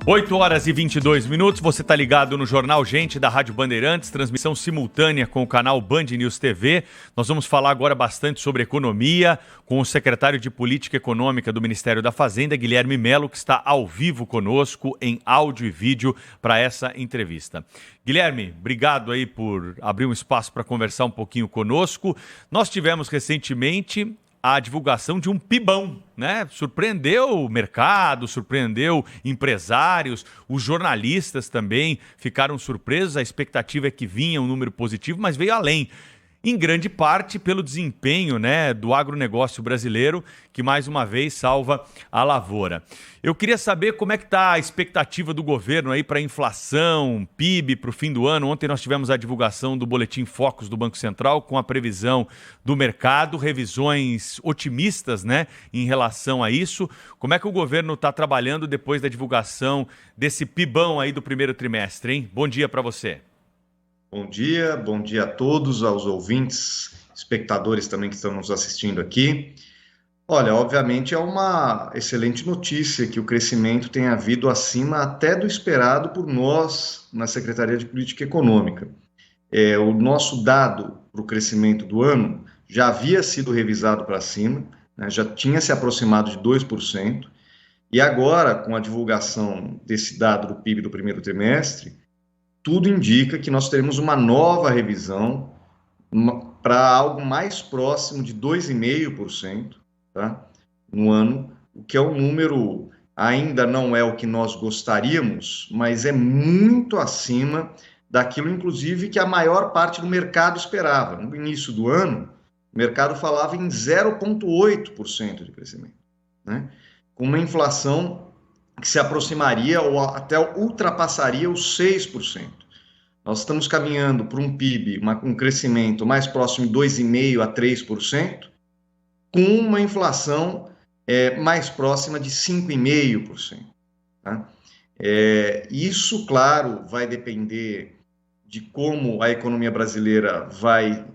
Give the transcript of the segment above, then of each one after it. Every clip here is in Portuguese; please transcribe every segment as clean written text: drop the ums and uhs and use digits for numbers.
8h22, você está ligado no Jornal Gente da Rádio Bandeirantes, transmissão simultânea com o canal Band News TV. Nós vamos falar agora bastante sobre economia com o secretário de Política Econômica do Ministério da Fazenda, Guilherme Mello, que está ao vivo conosco em áudio e vídeo para essa entrevista. Guilherme, obrigado aí por abrir um espaço para conversar um pouquinho conosco. Nós tivemos recentemente a divulgação de um PIBão, né? Surpreendeu o mercado, surpreendeu empresários, os jornalistas também ficaram surpresos, a expectativa é que vinha um número positivo, mas veio além. Em grande parte pelo desempenho, né, do agronegócio brasileiro, que mais uma vez salva a lavoura. Eu queria saber como é que está a expectativa do governo aí para a inflação, PIB para o fim do ano. Ontem nós tivemos a divulgação do Boletim Focus do Banco Central com a previsão do mercado, revisões otimistas, né, em relação a isso. Como é que o governo está trabalhando depois da divulgação desse PIBão aí do primeiro trimestre, hein? Bom dia para você. Bom dia a todos, aos ouvintes, espectadores também que estão nos assistindo aqui. Olha, obviamente é uma excelente notícia que o crescimento tenha havido acima até do esperado por nós na Secretaria de Política Econômica. O nosso dado para o crescimento do ano já havia sido revisado para cima, né, já tinha se aproximado de 2%, e agora, com a divulgação desse dado do PIB do primeiro trimestre, tudo indica que nós teremos uma nova revisão para algo mais próximo de 2,5%, tá? No ano, o que é um número, ainda não é o que nós gostaríamos, mas é muito acima daquilo, inclusive, que a maior parte do mercado esperava. No início do ano, o mercado falava em 0,8% de crescimento, né? Com uma inflação que se aproximaria ou até ultrapassaria os 6%. Nós estamos caminhando para um PIB, um crescimento mais próximo de 2,5% a 3%, com uma inflação mais próxima de 5,5%. Tá? Isso, claro, vai depender de como a economia brasileira vai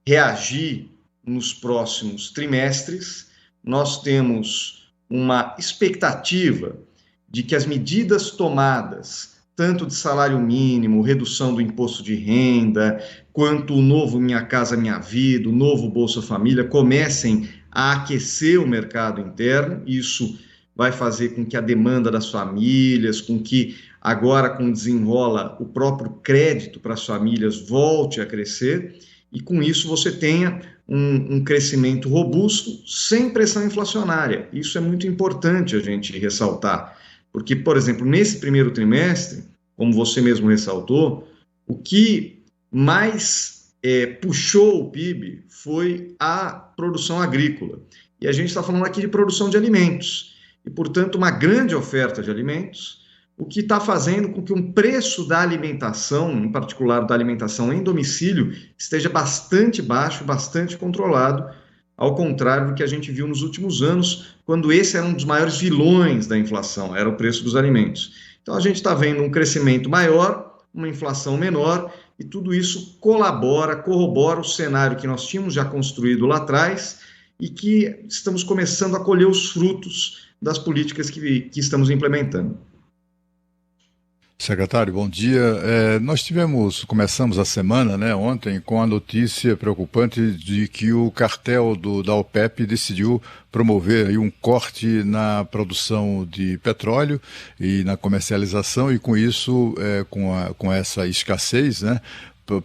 reagir nos próximos trimestres. Nós temos uma expectativa de que as medidas tomadas, tanto de salário mínimo, redução do imposto de renda, quanto o novo Minha Casa Minha Vida, o novo Bolsa Família, comecem a aquecer o mercado interno. Isso vai fazer com que a demanda das famílias, com que agora, com desenrola, o próprio crédito para as famílias volte a crescer, e com isso você tenha um crescimento robusto, sem pressão inflacionária. Isso é muito importante a gente ressaltar. Porque, por exemplo, nesse primeiro trimestre, como você mesmo ressaltou, o que mais puxou o PIB foi a produção agrícola. E a gente está falando aqui de produção de alimentos. E, portanto, uma grande oferta de alimentos, o que está fazendo com que um preço da alimentação, em particular da alimentação em domicílio, esteja bastante baixo, bastante controlado, ao contrário do que a gente viu nos últimos anos, quando esse era um dos maiores vilões da inflação, era o preço dos alimentos. Então, a gente está vendo um crescimento maior, uma inflação menor, e tudo isso corrobora o cenário que nós tínhamos já construído lá atrás e que estamos começando a colher os frutos das políticas que estamos implementando. Secretário, bom dia. Começamos a semana, né, ontem, com a notícia preocupante de que o cartel da OPEP decidiu promover aí um corte na produção de petróleo e na comercialização, e com isso, com essa escassez, né,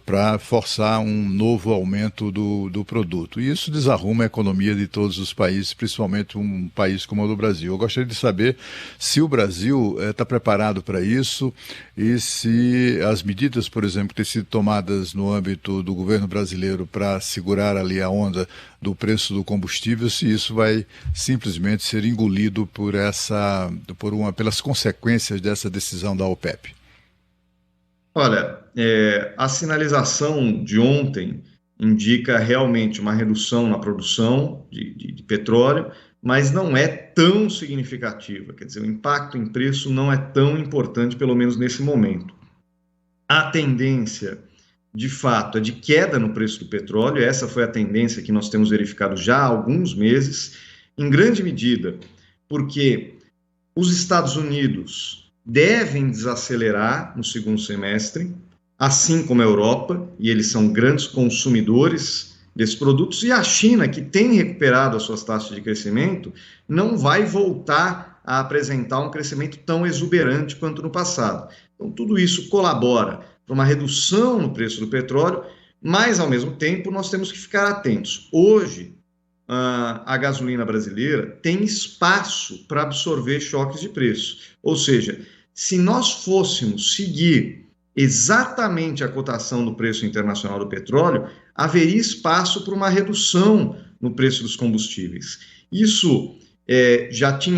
para forçar um novo aumento do produto. E isso desarruma a economia de todos os países, principalmente um país como o do Brasil. Eu gostaria de saber se o Brasil está preparado para isso e se as medidas, por exemplo, que têm sido tomadas no âmbito do governo brasileiro para segurar ali a onda do preço do combustível, se isso vai simplesmente ser engolido pelas consequências dessa decisão da OPEP. Olha, a sinalização de ontem indica realmente uma redução na produção de petróleo, mas não é tão significativa. Quer dizer, o impacto em preço não é tão importante, pelo menos nesse momento. A tendência, de fato, é de queda no preço do petróleo. Essa foi a tendência que nós temos verificado já há alguns meses, em grande medida porque os Estados Unidos devem desacelerar no segundo semestre, assim como a Europa, e eles são grandes consumidores desses produtos, e a China, que tem recuperado as suas taxas de crescimento, não vai voltar a apresentar um crescimento tão exuberante quanto no passado. Então, tudo isso colabora para uma redução no preço do petróleo, mas, ao mesmo tempo, nós temos que ficar atentos. Hoje, a gasolina brasileira tem espaço para absorver choques de preço. Ou seja, se nós fôssemos seguir exatamente a cotação do preço internacional do petróleo, haveria espaço para uma redução no preço dos combustíveis. Isso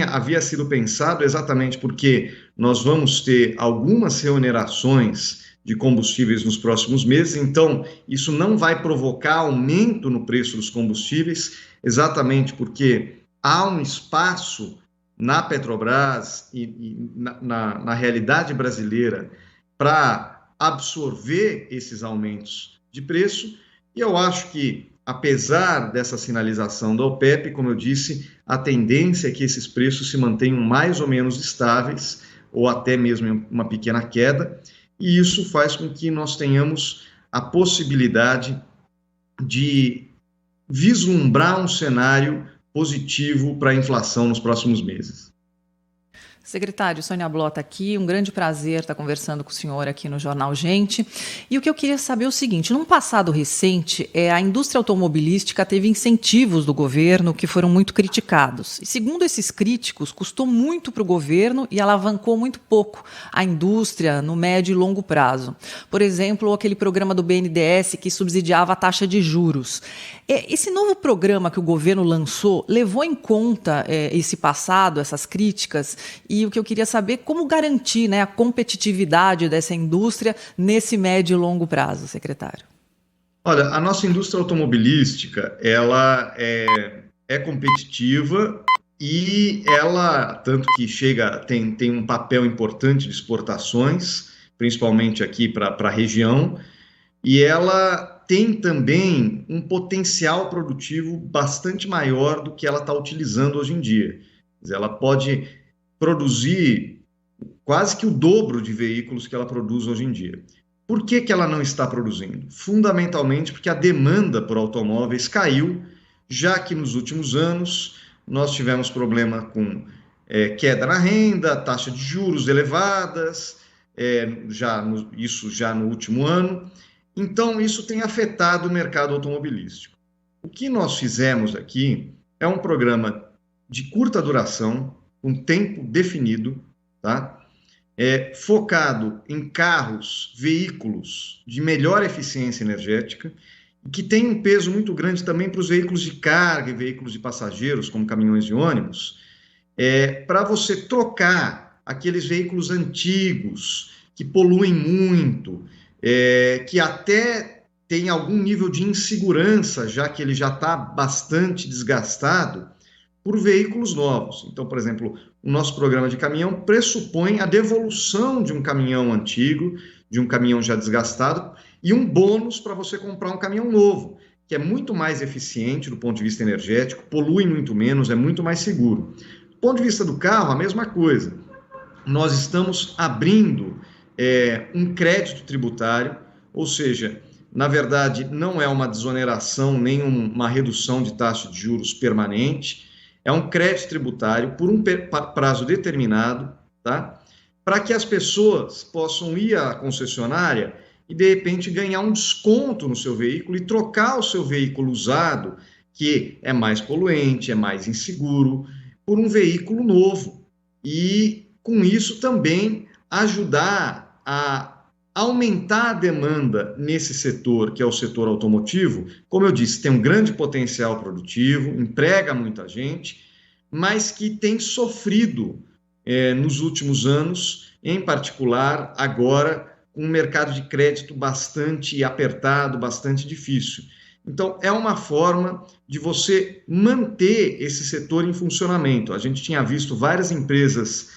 havia sido pensado exatamente porque nós vamos ter algumas reonerações de combustíveis nos próximos meses, então isso não vai provocar aumento no preço dos combustíveis, exatamente porque há um espaço na Petrobras e na realidade brasileira para absorver esses aumentos de preço, e eu acho que, apesar dessa sinalização da OPEP, como eu disse, a tendência é que esses preços se mantenham mais ou menos estáveis, ou até mesmo uma pequena queda, e isso faz com que nós tenhamos a possibilidade de vislumbrar um cenário positivo para a inflação nos próximos meses. Secretário, Sônia Blota aqui, um grande prazer estar conversando com o senhor aqui no Jornal Gente. E o que eu queria saber é o seguinte, num passado recente, a indústria automobilística teve incentivos do governo que foram muito criticados. E segundo esses críticos, custou muito para o governo e alavancou muito pouco a indústria no médio e longo prazo. Por exemplo, aquele programa do BNDES que subsidiava a taxa de juros. Esse novo programa que o governo lançou levou em conta esse passado, essas críticas, e o que eu queria saber é como garantir, a competitividade dessa indústria nesse médio e longo prazo, secretário. Olha, a nossa indústria automobilística, ela é competitiva e ela, tanto que tem um papel importante de exportações, principalmente aqui para a região, e ela tem também um potencial produtivo bastante maior do que ela está utilizando hoje em dia. Quer dizer, ela pode produzir quase que o dobro de veículos que ela produz hoje em dia. Por que ela não está produzindo? Fundamentalmente porque a demanda por automóveis caiu, já que nos últimos anos nós tivemos problema com queda na renda, taxa de juros elevadas, isso já no último ano. Então, isso tem afetado o mercado automobilístico. O que nós fizemos aqui é um programa de curta duração, com tempo definido, tá? Focado em carros, veículos de melhor eficiência energética, e que tem um peso muito grande também para os veículos de carga e veículos de passageiros, como caminhões e ônibus, para você trocar aqueles veículos antigos, que poluem muito, que até tem algum nível de insegurança, já que ele já está bastante desgastado, por veículos novos. Então, por exemplo, o nosso programa de caminhão pressupõe a devolução de um caminhão antigo, de um caminhão já desgastado, e um bônus para você comprar um caminhão novo, que é muito mais eficiente do ponto de vista energético, polui muito menos, é muito mais seguro. Do ponto de vista do carro, a mesma coisa. Nós estamos abrindo um crédito tributário, ou seja, na verdade, não é uma desoneração nem uma redução de taxa de juros permanente, é um crédito tributário por um prazo determinado, tá? Para que as pessoas possam ir à concessionária e, de repente, ganhar um desconto no seu veículo e trocar o seu veículo usado, que é mais poluente, é mais inseguro, por um veículo novo. E, com isso, também ajudar a aumentar a demanda nesse setor, que é o setor automotivo. Como eu disse, tem um grande potencial produtivo, emprega muita gente, mas que tem sofrido nos últimos anos, em particular agora, com um mercado de crédito bastante apertado, bastante difícil. Então, é uma forma de você manter esse setor em funcionamento. A gente tinha visto várias empresas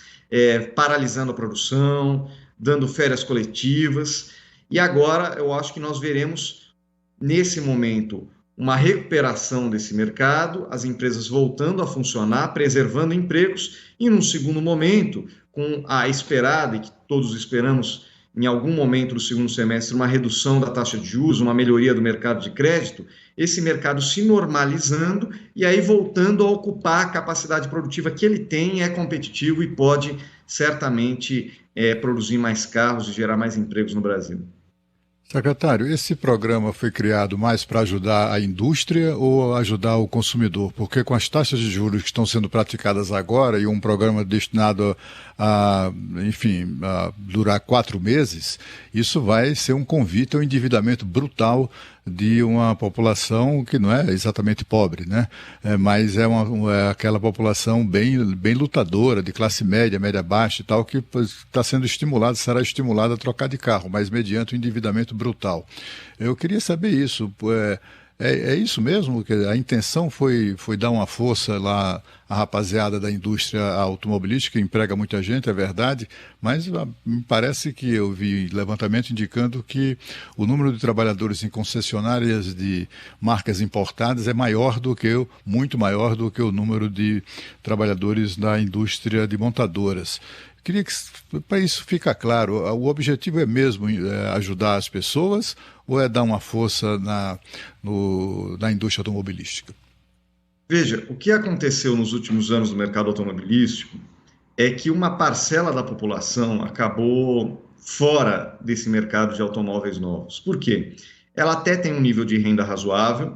paralisando a produção, dando férias coletivas, e agora eu acho que nós veremos, nesse momento, uma recuperação desse mercado, as empresas voltando a funcionar, preservando empregos, e num segundo momento, com a esperada, e que todos esperamos em algum momento do segundo semestre, uma redução da taxa de juros, uma melhoria do mercado de crédito, esse mercado se normalizando e aí voltando a ocupar a capacidade produtiva que ele tem, é competitivo e pode certamente produzir mais carros e gerar mais empregos no Brasil. Secretário, esse programa foi criado mais para ajudar a indústria ou ajudar o consumidor? Porque com as taxas de juros que estão sendo praticadas agora e um programa destinado a durar 4 meses, isso vai ser um convite ao endividamento brutal de uma população que não é exatamente pobre, né? Mas é aquela população bem lutadora, de classe média, média baixa e tal, que está sendo estimulada, será estimulada a trocar de carro, mas mediante o endividamento brutal. Eu queria saber isso. É isso mesmo? Que a intenção foi dar uma força lá à rapaziada da indústria automobilística, que emprega muita gente, é verdade, mas me parece que eu vi levantamento indicando que o número de trabalhadores em concessionárias de marcas importadas é muito maior do que o número de trabalhadores da indústria de montadoras. Queria que, para isso ficar claro, o objetivo é mesmo ajudar as pessoas ou é dar uma força na indústria automobilística? Veja, o que aconteceu nos últimos anos no mercado automobilístico é que uma parcela da população acabou fora desse mercado de automóveis novos. Por quê? Ela até tem um nível de renda razoável,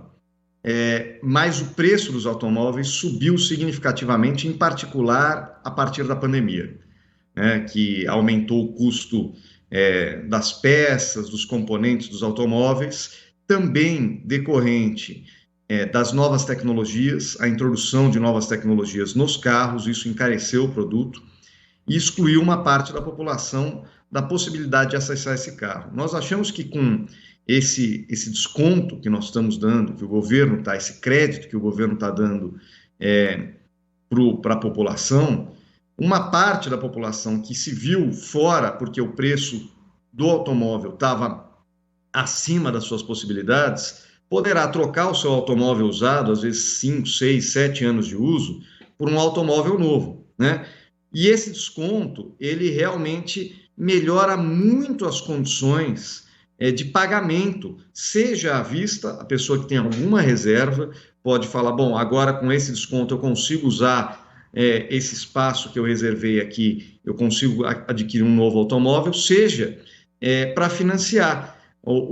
mas o preço dos automóveis subiu significativamente, em particular a partir da pandemia, que aumentou o custo das peças, dos componentes dos automóveis, também decorrente das novas tecnologias, a introdução de novas tecnologias nos carros, isso encareceu o produto e excluiu uma parte da população da possibilidade de acessar esse carro. Nós achamos que com esse desconto que nós estamos dando, que o governo está, esse crédito que o governo está dando para a população, uma parte da população que se viu fora porque o preço do automóvel estava acima das suas possibilidades, poderá trocar o seu automóvel usado, às vezes 5, 6, 7 anos de uso, por um automóvel novo, né? E esse desconto, ele realmente melhora muito as condições de pagamento, seja à vista, a pessoa que tem alguma reserva pode falar, bom, agora com esse desconto eu consigo usar esse espaço que eu reservei aqui, eu consigo adquirir um novo automóvel, seja para financiar.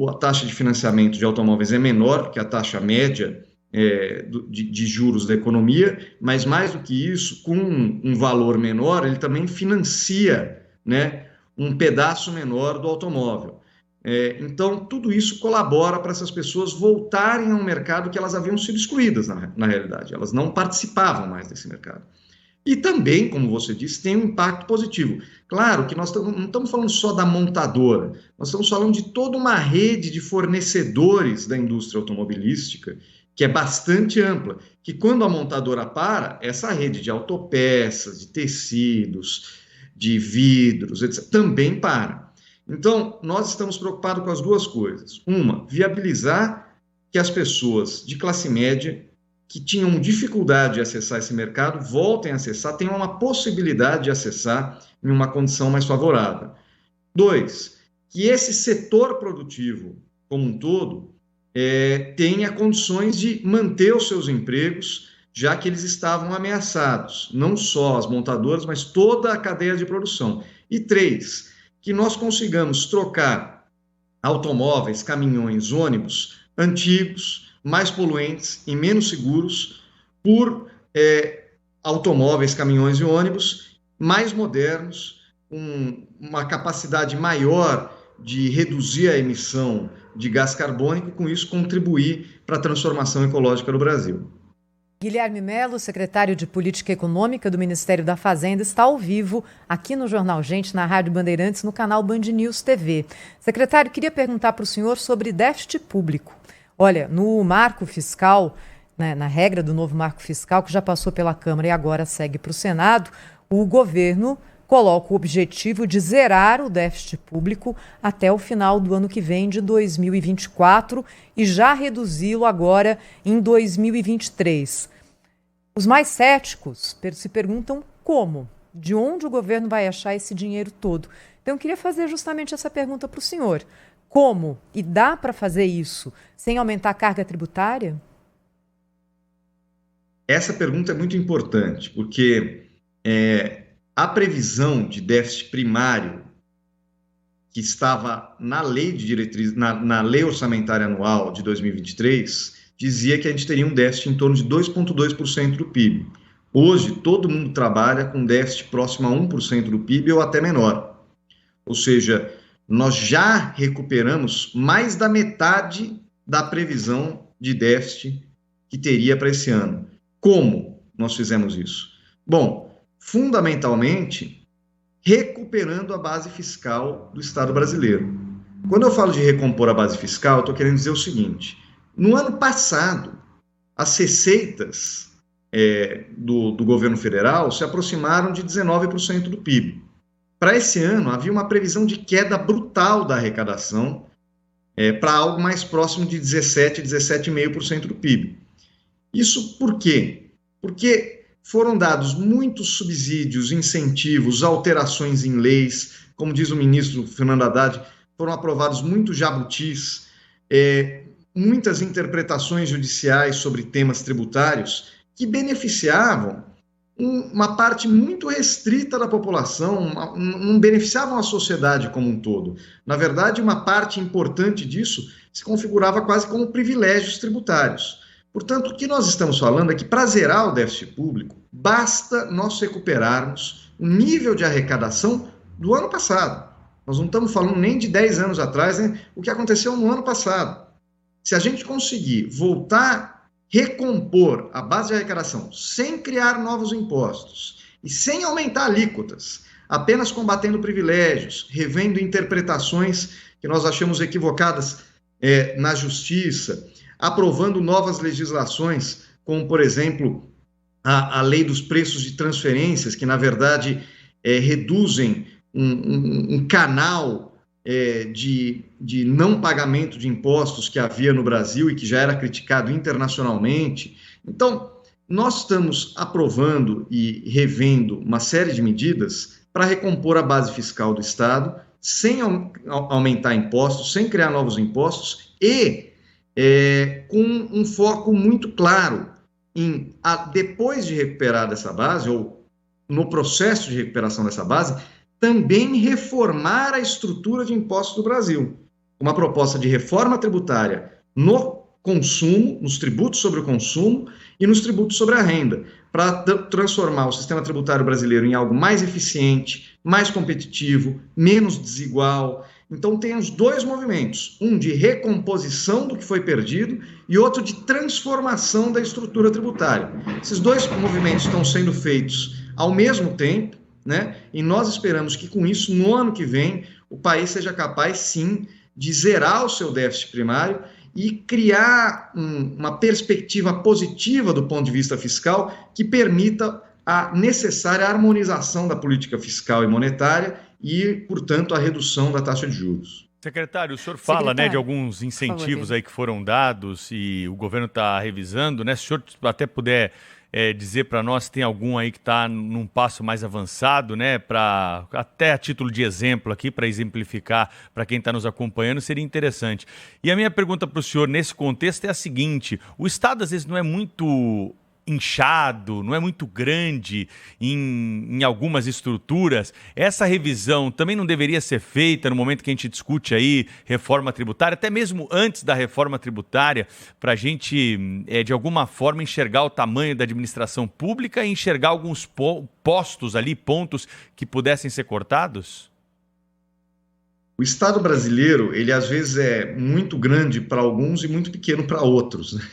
A taxa de financiamento de automóveis é menor que a taxa média de juros da economia, mas mais do que isso, com um valor menor, ele também financia, né, um pedaço menor do automóvel. Então, tudo isso colabora para essas pessoas voltarem a um mercado que elas haviam sido excluídas, na realidade. Elas não participavam mais desse mercado. E também, como você disse, tem um impacto positivo. Claro que nós não estamos falando só da montadora, nós estamos falando de toda uma rede de fornecedores da indústria automobilística, que é bastante ampla, que quando a montadora para, essa rede de autopeças, de tecidos, de vidros, etc., também para. Então, nós estamos preocupados com as duas coisas. Uma, viabilizar que as pessoas de classe média que tinham dificuldade de acessar esse mercado, voltem a acessar, tenham uma possibilidade de acessar em uma condição mais favorável. 2, que esse setor produtivo, como um todo, tenha condições de manter os seus empregos, já que eles estavam ameaçados, não só as montadoras, mas toda a cadeia de produção. E 3, que nós consigamos trocar automóveis, caminhões, ônibus antigos, mais poluentes e menos seguros por automóveis, caminhões e ônibus mais modernos, com uma capacidade maior de reduzir a emissão de gás carbônico e, com isso, contribuir para a transformação ecológica do Brasil. Guilherme Melo, secretário de Política Econômica do Ministério da Fazenda, está ao vivo aqui no Jornal Gente, na Rádio Bandeirantes, no canal Band News TV. Secretário, queria perguntar para o senhor sobre déficit público. Olha, no marco fiscal, né, na regra do novo marco fiscal, que já passou pela Câmara e agora segue para o Senado, o governo coloca o objetivo de zerar o déficit público até o final do ano que vem, de 2024, e já reduzi-lo agora em 2023. Os mais céticos se perguntam como. de onde o governo vai achar esse dinheiro todo. Então, eu queria fazer justamente essa pergunta para o senhor. Como? E dá para fazer isso sem aumentar a carga tributária? Essa pergunta é muito importante, porque a previsão de déficit primário que estava na lei de diretriz, na lei orçamentária anual de 2023, dizia que a gente teria um déficit em torno de 2,2% do PIB. Hoje, todo mundo trabalha com déficit próximo a 1% do PIB ou até menor. Ou seja, nós já recuperamos mais da metade da previsão de déficit que teria para esse ano. Como nós fizemos isso? Bom, fundamentalmente, recuperando a base fiscal do Estado brasileiro. Quando eu falo de recompor a base fiscal, eu estou querendo dizer o seguinte: no ano passado, as receitas do governo federal se aproximaram de 19% do PIB. Para esse ano, havia uma previsão de queda brutal da arrecadação para algo mais próximo de 17,5% do PIB. Isso por quê? Porque foram dados muitos subsídios, incentivos, alterações em leis, como diz o ministro Fernando Haddad, foram aprovados muitos jabutis, muitas interpretações judiciais sobre temas tributários que beneficiavam uma parte muito restrita da população, não beneficiavam a sociedade como um todo. Na verdade, uma parte importante disso se configurava quase como privilégios tributários. Portanto, o que nós estamos falando é que, para zerar o déficit público, basta nós recuperarmos o nível de arrecadação do ano passado. Nós não estamos falando nem de 10 anos atrás, né? O que aconteceu no ano passado. Se a gente conseguir voltar, recompor a base de arrecadação sem criar novos impostos e sem aumentar alíquotas, apenas combatendo privilégios, revendo interpretações que nós achamos equivocadas na justiça, aprovando novas legislações, como, por exemplo, a lei dos preços de transferências, que, na verdade, reduzem um canal de não pagamento de impostos que havia no Brasil e que já era criticado internacionalmente. Então, nós estamos aprovando e revendo uma série de medidas para recompor a base fiscal do Estado, sem aumentar impostos, sem criar novos impostos e com um foco muito claro em, depois de recuperar dessa base, ou no processo de recuperação dessa base, também reformar a estrutura de impostos do Brasil. Uma proposta de reforma tributária no consumo, nos tributos sobre o consumo e nos tributos sobre a renda, para transformar o sistema tributário brasileiro em algo mais eficiente, mais competitivo, menos desigual. Então, tem os dois movimentos, um de recomposição do que foi perdido e outro de transformação da estrutura tributária. Esses dois movimentos estão sendo feitos ao mesmo tempo, né? E nós esperamos que, com isso, no ano que vem, o país seja capaz, sim, de zerar o seu déficit primário e criar uma perspectiva positiva do ponto de vista fiscal que permita a necessária harmonização da política fiscal e monetária e, portanto, a redução da taxa de juros. Secretário, o senhor fala, né, de alguns incentivos aí que foram dados e o governo está revisando, né? Se o senhor até puder dizer para nós se tem algum aí que está num passo mais avançado, né, até a título de exemplo aqui, para exemplificar para quem está nos acompanhando, seria interessante. E a minha pergunta para o senhor nesse contexto é a seguinte: o Estado às vezes não é muito inchado, não é muito grande em algumas estruturas. Essa revisão também não deveria ser feita no momento que a gente discute aí reforma tributária, até mesmo antes da reforma tributária, para a gente, de alguma forma, enxergar o tamanho da administração pública e enxergar alguns postos ali, pontos que pudessem ser cortados? O Estado brasileiro, ele às vezes é muito grande para alguns e muito pequeno para outros, né?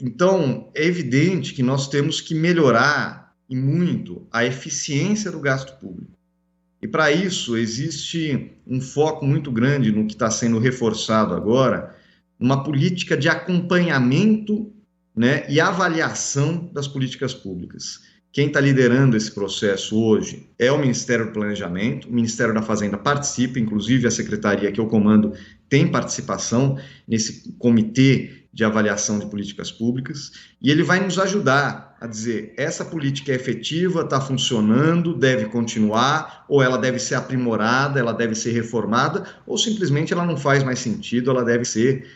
Então, é evidente que nós temos que melhorar e muito a eficiência do gasto público. E para isso existe um foco muito grande no que está sendo reforçado agora, uma política de acompanhamento, né, e avaliação das políticas públicas. Quem está liderando esse processo hoje é o Ministério do Planejamento, o Ministério da Fazenda participa, inclusive a secretaria que eu comando tem participação nesse comitê de avaliação de políticas públicas, e ele vai nos ajudar a dizer, essa política é efetiva, está funcionando, deve continuar, ou ela deve ser aprimorada, ela deve ser reformada, ou simplesmente ela não faz mais sentido, ela deve ser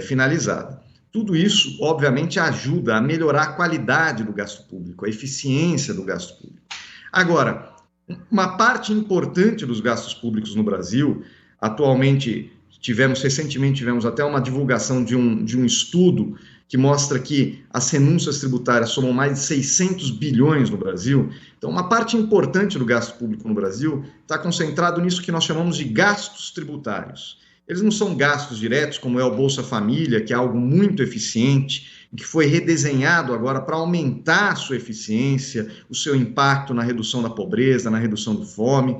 finalizada. Tudo isso, obviamente, ajuda a melhorar a qualidade do gasto público, a eficiência do gasto público. Agora, uma parte importante dos gastos públicos no Brasil, atualmente, recentemente tivemos até uma divulgação de um estudo que mostra que as renúncias tributárias somam mais de 600 bilhões no Brasil. Então, uma parte importante do gasto público no Brasil está concentrado nisso que nós chamamos de gastos tributários. Eles não são gastos diretos, como é o Bolsa Família, que é algo muito eficiente, que foi redesenhado agora para aumentar a sua eficiência, o seu impacto na redução da pobreza, na redução da fome,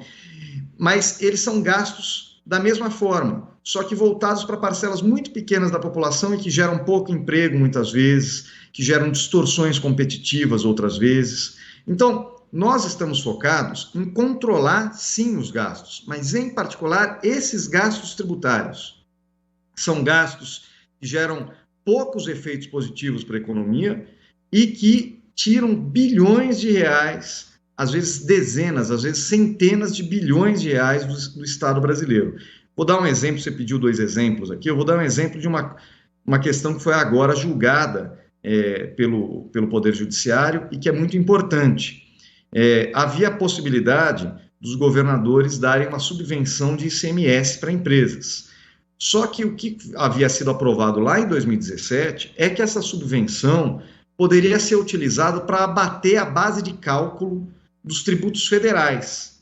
mas eles são gastos da mesma forma, só que voltados para parcelas muito pequenas da população e que geram pouco emprego muitas vezes, que geram distorções competitivas outras vezes. Então, nós estamos focados em controlar, sim, os gastos, mas, em particular, esses gastos tributários. São gastos que geram poucos efeitos positivos para a economia e que tiram bilhões de reais, às vezes dezenas, às vezes centenas de bilhões de reais do Estado brasileiro. Vou dar um exemplo, você pediu 2 exemplos aqui, eu vou dar um exemplo de uma questão que foi agora julgada pelo Poder Judiciário e que é muito importante. Havia a possibilidade dos governadores darem uma subvenção de ICMS para empresas. Só que o que havia sido aprovado lá em 2017 é que essa subvenção poderia ser utilizada para abater a base de cálculo dos tributos federais.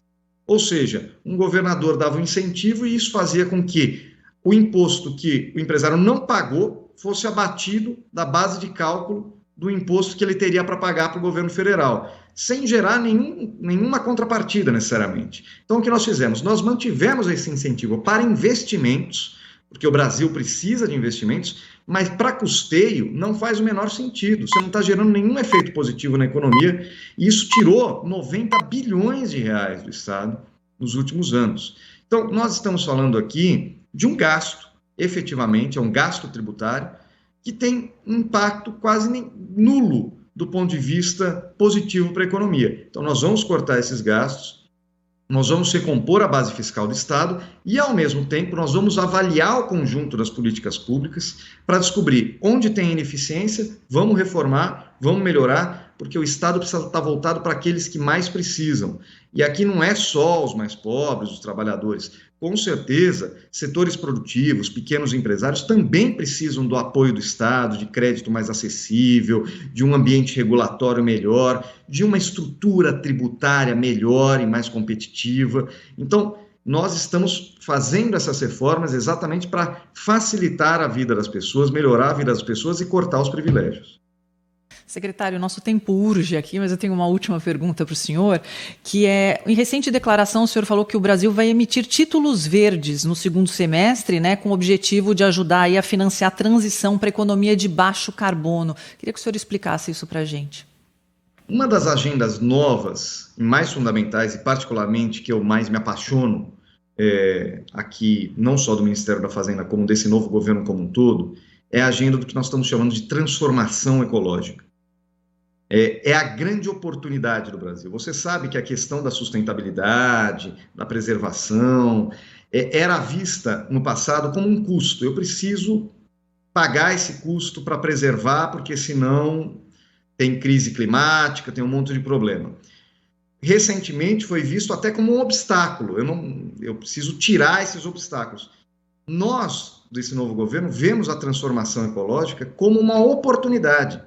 Ou seja, um governador dava um incentivo e isso fazia com que o imposto que o empresário não pagou fosse abatido da base de cálculo do imposto que ele teria para pagar para o governo federal, sem gerar nenhuma contrapartida necessariamente. Então, o que nós fizemos? Nós mantivemos esse incentivo para investimentos, porque o Brasil precisa de investimentos, mas para custeio não faz o menor sentido. Você não está gerando nenhum efeito positivo na economia, e isso tirou 90 bilhões de reais do Estado nos últimos anos. Então, nós estamos falando aqui de um gasto, efetivamente, é um gasto tributário, que tem um impacto quase nulo do ponto de vista positivo para a economia. Então, nós vamos cortar esses gastos, nós vamos recompor a base fiscal do Estado e, ao mesmo tempo, nós vamos avaliar o conjunto das políticas públicas para descobrir onde tem ineficiência, vamos reformar, vamos melhorar, porque o Estado precisa estar voltado para aqueles que mais precisam. E aqui não é só os mais pobres, os trabalhadores. Com certeza, setores produtivos, pequenos empresários também precisam do apoio do Estado, de crédito mais acessível, de um ambiente regulatório melhor, de uma estrutura tributária melhor e mais competitiva. Então, nós estamos fazendo essas reformas exatamente para facilitar a vida das pessoas, melhorar a vida das pessoas e cortar os privilégios. Secretário, nosso tempo urge aqui, mas eu tenho uma última pergunta para o senhor, que é, em recente declaração, o senhor falou que o Brasil vai emitir títulos verdes no segundo semestre, né, com o objetivo de ajudar aí a financiar a transição para a economia de baixo carbono. Queria que o senhor explicasse isso para a gente. Uma das agendas novas e mais fundamentais, e particularmente que eu mais me apaixono aqui, não só do Ministério da Fazenda, como desse novo governo como um todo, é a agenda do que nós estamos chamando de transformação ecológica. É a grande oportunidade do Brasil. Você sabe que a questão da sustentabilidade, da preservação, era vista no passado como um custo. Eu preciso pagar esse custo para preservar, porque senão tem crise climática, tem um monte de problema. Recentemente foi visto até como um obstáculo. Eu preciso tirar esses obstáculos. Nós, desse novo governo, vemos a transformação ecológica como uma oportunidade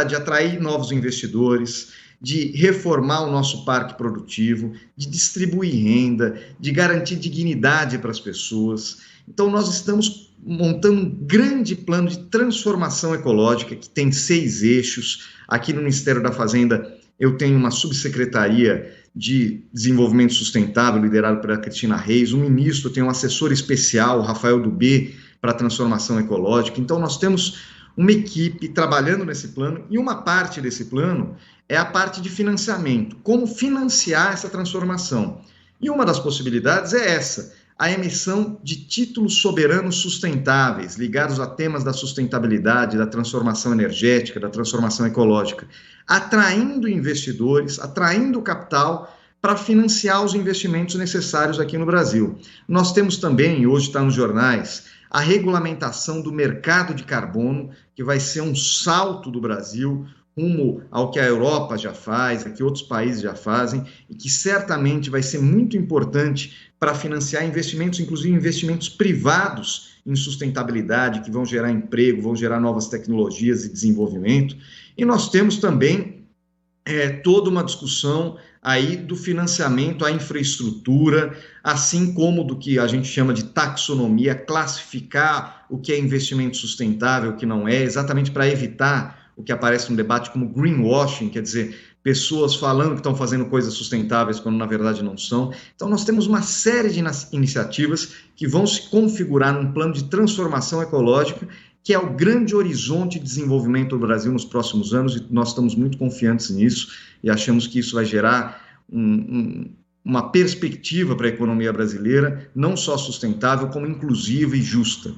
de atrair novos investidores, de reformar o nosso parque produtivo, de distribuir renda, de garantir dignidade para as pessoas. Então, nós estamos montando um grande plano de transformação ecológica que tem 6 eixos. Aqui no Ministério da Fazenda, eu tenho uma subsecretaria de Desenvolvimento Sustentável, liderado pela Cristina Reis. O ministro tem um assessor especial, o Rafael Dubé, para a transformação ecológica. Então, nós temos uma equipe trabalhando nesse plano, e uma parte desse plano é a parte de financiamento, como financiar essa transformação. E uma das possibilidades é essa, a emissão de títulos soberanos sustentáveis, ligados a temas da sustentabilidade, da transformação energética, da transformação ecológica, atraindo investidores, atraindo capital para financiar os investimentos necessários aqui no Brasil. Nós temos também, e hoje está nos jornais, a regulamentação do mercado de carbono, que vai ser um salto do Brasil rumo ao que a Europa já faz, que outros países já fazem, e que certamente vai ser muito importante para financiar investimentos, inclusive investimentos privados em sustentabilidade, que vão gerar emprego, vão gerar novas tecnologias e desenvolvimento. E nós temos também toda uma discussão aí do financiamento à infraestrutura, assim como do que a gente chama de taxonomia, classificar o que é investimento sustentável, o que não é, exatamente para evitar o que aparece no debate como greenwashing, quer dizer, pessoas falando que estão fazendo coisas sustentáveis quando na verdade não são. Então nós temos uma série de iniciativas que vão se configurar num plano de transformação ecológica, que é o grande horizonte de desenvolvimento do Brasil nos próximos anos, e nós estamos muito confiantes nisso e achamos que isso vai gerar uma perspectiva para a economia brasileira, não só sustentável, como inclusiva e justa.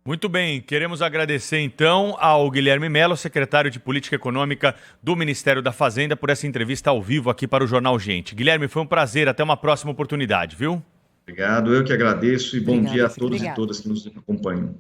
Muito bem, queremos agradecer então ao Guilherme Mello, secretário de Política Econômica do Ministério da Fazenda, por essa entrevista ao vivo aqui para o Jornal Gente. Guilherme, foi um prazer, até uma próxima oportunidade, viu? Obrigado, eu que agradeço e bom dia a todos e todas que nos acompanham.